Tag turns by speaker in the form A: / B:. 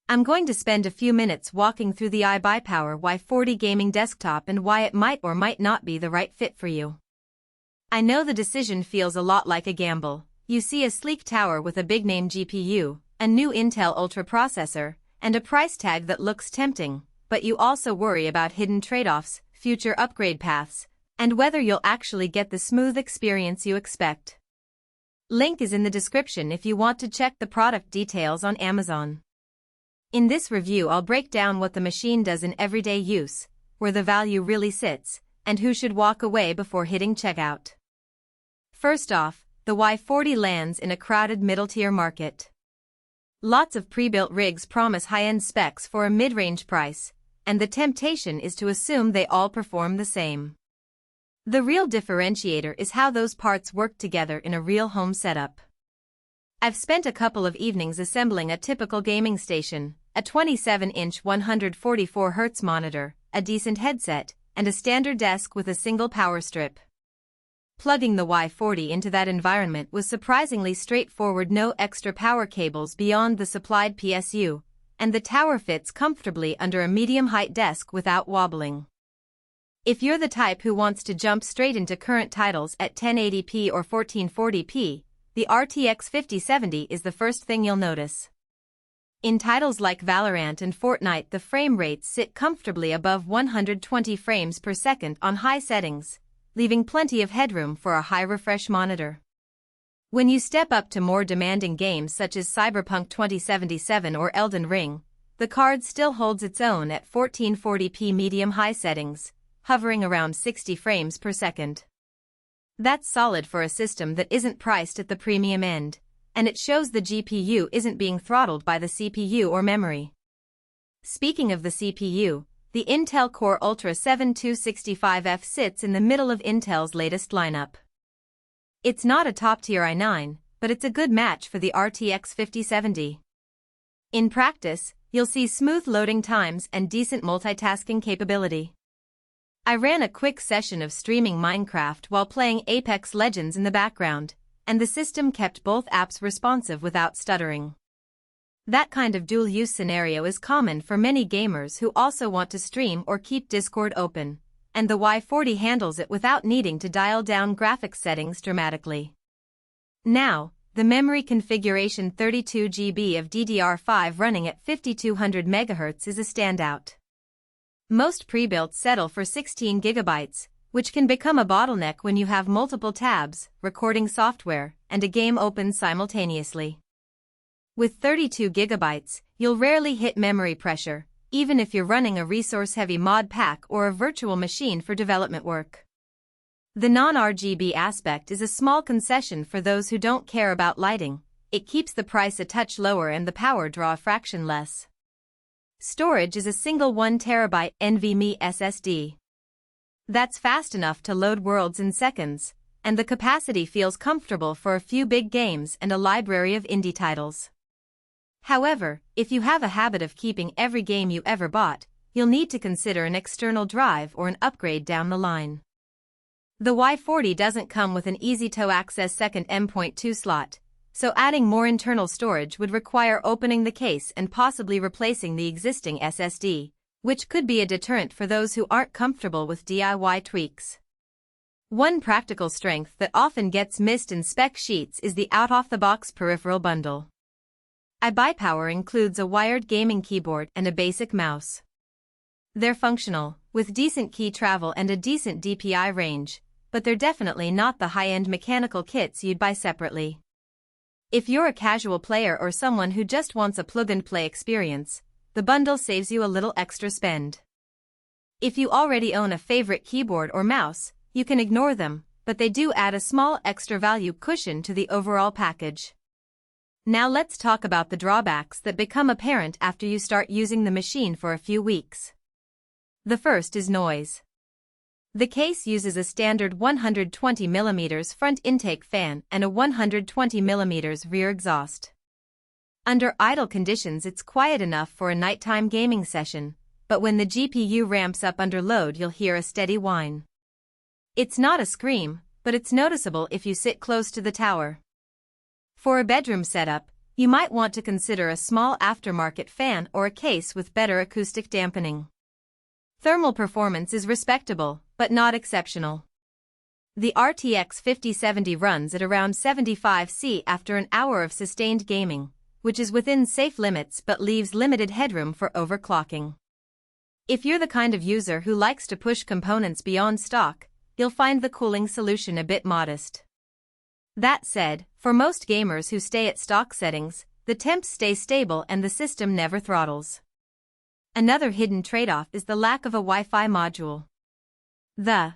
A: I'm going to spend a few minutes walking through the iBUYPOWER Y40 gaming desktop and why it might or might not be the right fit for you. I know the decision feels a lot like a gamble. You see a sleek tower with a big-name GPU, a new Intel Ultra processor, and a price tag that looks tempting, but you also worry about hidden trade-offs, future upgrade paths, and whether you'll actually get the smooth experience you expect. Link is in the description if you want to check the product details on Amazon. In this review I'll break down what the machine does in everyday use, where the value really sits, and who should walk away before hitting checkout. First off, the Y40 lands in a crowded middle-tier market. Lots of pre-built rigs promise high-end specs for a mid-range price, and the temptation is to assume they all perform the same. The real differentiator is how those parts work together in a real home setup. I've spent a couple of evenings assembling a typical gaming station, a 27-inch 144Hz monitor, a decent headset, and a standard desk with a single power strip. Plugging the Y40 into that environment was surprisingly straightforward, no extra power cables beyond the supplied PSU, and the tower fits comfortably under a medium-height desk without wobbling. If you're the type who wants to jump straight into current titles at 1080p or 1440p, the RTX 5070 is the first thing you'll notice. In titles like Valorant and Fortnite, the frame rates sit comfortably above 120 frames per second on high settings, leaving plenty of headroom for a high refresh monitor. When you step up to more demanding games such as Cyberpunk 2077 or Elden Ring, the card still holds its own at 1440p medium-high settings, hovering around 60 frames per second. That's solid for a system that isn't priced at the premium end, and it shows the GPU isn't being throttled by the CPU or memory. Speaking of the CPU, the Intel Core Ultra 7265F sits in the middle of Intel's latest lineup. It's not a top-tier i9, but it's a good match for the RTX 5070. In practice, you'll see smooth loading times and decent multitasking capability. I ran a quick session of streaming Minecraft while playing Apex Legends in the background, and the system kept both apps responsive without stuttering. That kind of dual-use scenario is common for many gamers who also want to stream or keep Discord open, and the Y40 handles it without needing to dial down graphics settings dramatically. Now, the memory configuration 32GB of DDR5 running at 5200 MHz is a standout. Most pre-built settle for 16 GB, which can become a bottleneck when you have multiple tabs, recording software, and a game open simultaneously. With 32 GB, you'll rarely hit memory pressure, even if you're running a resource-heavy mod pack or a virtual machine for development work. The non-RGB aspect is a small concession for those who don't care about lighting. It keeps the price a touch lower and the power draw a fraction less. Storage is a single 1TB NVMe SSD. That's fast enough to load worlds in seconds, and the capacity feels comfortable for a few big games and a library of indie titles. However, if you have a habit of keeping every game you ever bought, you'll need to consider an external drive or an upgrade down the line. The Y40 doesn't come with an easy-to-access second M.2 slot, so adding more internal storage would require opening the case and possibly replacing the existing SSD, which could be a deterrent for those who aren't comfortable with DIY tweaks. One practical strength that often gets missed in spec sheets is the out-of-the-box peripheral bundle. iBUYPOWER includes a wired gaming keyboard and a basic mouse. They're functional, with decent key travel and a decent DPI range, but they're definitely not the high-end mechanical kits you'd buy separately. If you're a casual player or someone who just wants a plug-and-play experience, the bundle saves you a little extra spend. If you already own a favorite keyboard or mouse, you can ignore them, but they do add a small extra value cushion to the overall package. Now let's talk about the drawbacks that become apparent after you start using the machine for a few weeks. The first is noise. The case uses a standard 120mm front intake fan and a 120mm rear exhaust. Under idle conditions it's quiet enough for a nighttime gaming session, but when the GPU ramps up under load you'll hear a steady whine. It's not a scream, but it's noticeable if you sit close to the tower. For a bedroom setup, You might want to consider a small aftermarket fan or a case with better acoustic dampening. Thermal performance is respectable, but not exceptional. The RTX 5070 runs at around 75 C after an hour of sustained gaming, which is within safe limits but leaves limited headroom for overclocking. If you're the kind of user who likes to push components beyond stock, you'll find the cooling solution a bit modest. That said, for most gamers who stay at stock settings, the temps stay stable and the system never throttles. Another hidden trade-off is the lack of a Wi-Fi module. The